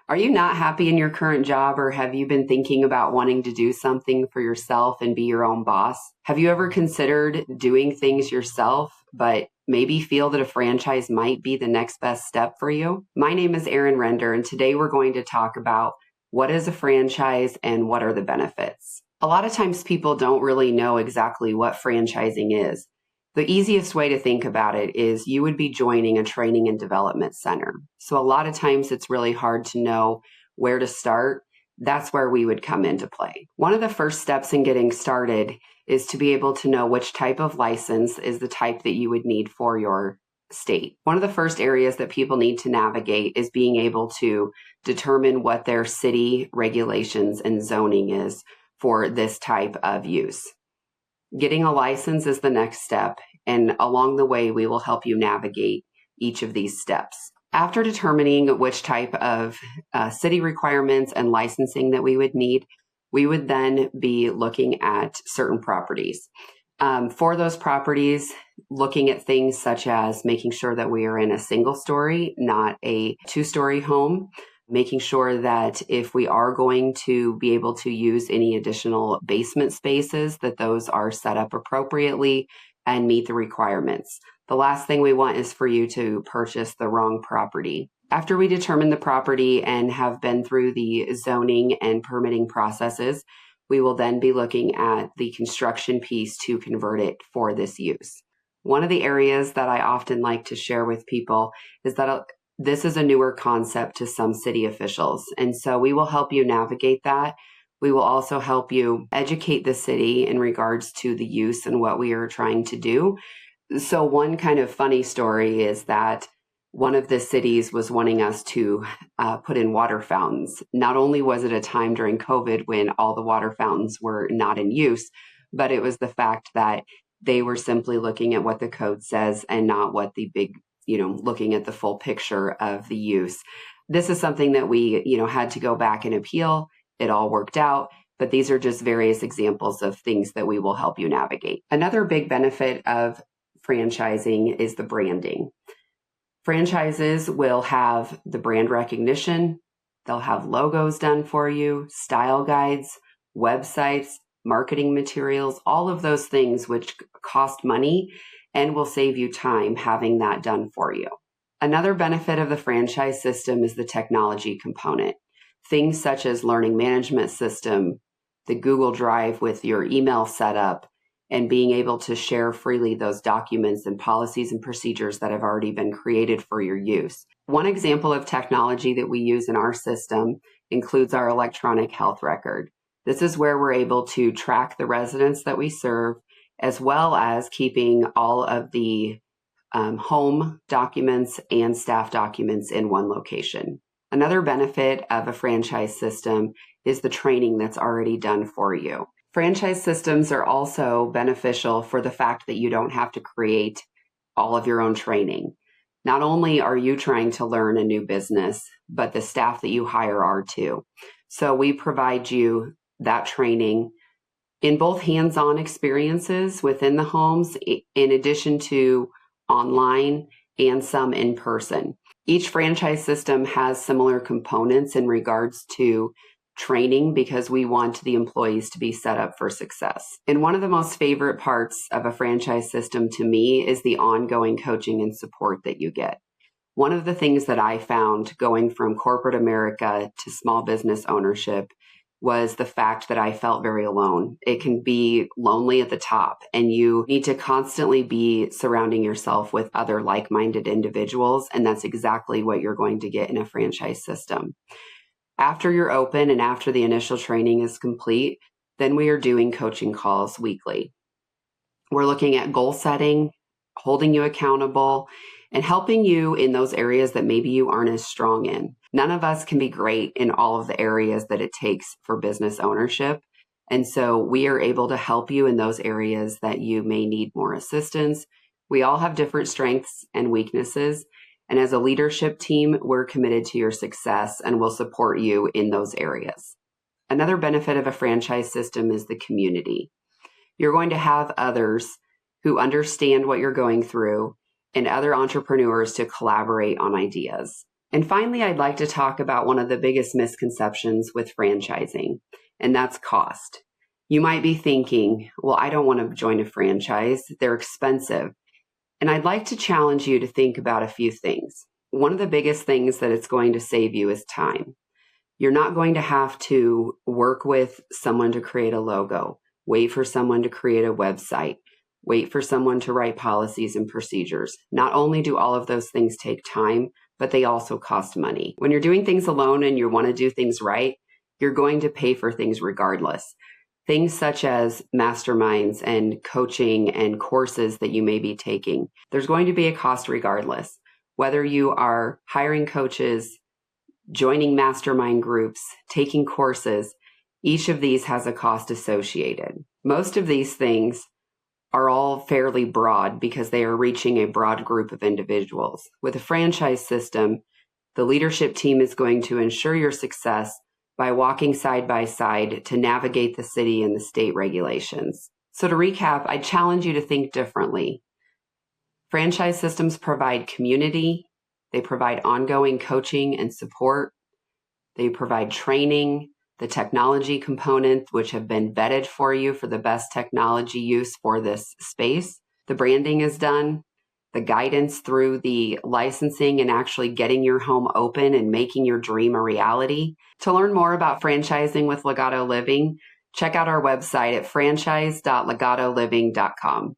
Are you not happy in your current job, or have you been thinking about wanting to do something for yourself and be your own boss? Have you ever considered doing things yourself, but maybe feel that a franchise might be the next best step for you? My name is Erin Render, and today we're going to talk about what is a franchise and what are the benefits. A lot of times people don't really know exactly what franchising is. The easiest way to think about it is you would be joining a training and development center. So a lot of times it's really hard to know where to start. That's where we would come into play. One of the first steps in getting started is to be able to know which type of license is the type that you would need for your state. One of the first areas that people need to navigate is being able to determine what their city regulations and zoning is for this type of use. Getting a license is the next step, and along the way, we will help you navigate each of these steps. After determining which type of city requirements and licensing that we would need, we would then be looking at certain properties. For those properties, looking at things such as making sure that we are in a single story, not a two-story home, making sure that if we are going to be able to use any additional basement spaces, that those are set up appropriately and meet the requirements. The last thing we want is for you to purchase the wrong property. After we determine the property and have been through the zoning and permitting processes, we will then be looking at the construction piece to convert it for this use. One of the areas that I often like to share with people is that this is a newer concept to some city officials, and so we will help you navigate that. We will also help you educate the city in regards to the use and what we are trying to do. So one kind of funny story is that one of the cities was wanting us to put in water fountains. Not only was it a time during COVID when all the water fountains were not in use, but it was the fact that they were simply looking at what the code says and not what the big, looking at the full picture of the use. This is something that we, had to go back and appeal. It all worked out, but these are just various examples of things that we will help you navigate. Another big benefit of franchising is the branding. Franchises will have the brand recognition. They'll have logos done for you, style guides, websites, marketing materials, all of those things which cost money and will save you time having that done for you. Another benefit of the franchise system is the technology component. Things such as learning management system, the Google Drive with your email setup, and being able to share freely those documents and policies and procedures that have already been created for your use. One example of technology that we use in our system includes our electronic health record. This is where we're able to track the residents that we serve, as well as keeping all of the home documents and staff documents in one location. Another benefit of a franchise system is the training that's already done for you. Franchise systems are also beneficial for the fact that you don't have to create all of your own training. Not only are you trying to learn a new business, but the staff that you hire are too. So we provide you that training in both hands-on experiences within the homes, in addition to online and some in person. Each franchise system has similar components in regards to training because we want the employees to be set up for success. And one of the most favorite parts of a franchise system to me is the ongoing coaching and support that you get. One of the things that I found going from corporate America to small business ownership was the fact that I felt very alone. It can be lonely at the top, and you need to constantly be surrounding yourself with other like-minded individuals, and that's exactly what you're going to get in a franchise system. After you're open and after the initial training is complete, then we are doing coaching calls weekly. We're looking at goal setting, holding you accountable, and helping you in those areas that maybe you aren't as strong in. None of us can be great in all of the areas that it takes for business ownership. And so we are able to help you in those areas that you may need more assistance. We all have different strengths and weaknesses. And as a leadership team, we're committed to your success and will support you in those areas. Another benefit of a franchise system is the community. You're going to have others who understand what you're going through and other entrepreneurs to collaborate on ideas. And finally, I'd like to talk about one of the biggest misconceptions with franchising, and that's cost. You might be thinking, well, I don't want to join a franchise. They're expensive. And I'd like to challenge you to think about a few things. One of the biggest things that it's going to save you is time. You're not going to have to work with someone to create a logo, wait for someone to create a website, wait for someone to write policies and procedures. Not only do all of those things take time, but they also cost money. When you're doing things alone and you want to do things right, you're going to pay for things regardless. Things such as masterminds and coaching and courses that you may be taking, there's going to be a cost regardless. Whether you are hiring coaches, joining mastermind groups, taking courses, each of these has a cost associated. Most of these things are all fairly broad because they are reaching a broad group of individuals. With a franchise system, the leadership team is going to ensure your success by walking side by side to navigate the city and the state regulations. So to recap, I challenge you to think differently. Franchise systems provide community, they provide ongoing coaching and support, they provide training, the technology components, which have been vetted for you for the best technology use for this space. The branding is done, the guidance through the licensing and actually getting your home open and making your dream a reality. To learn more about franchising with Legato Living, check out our website at franchise.legatoliving.com.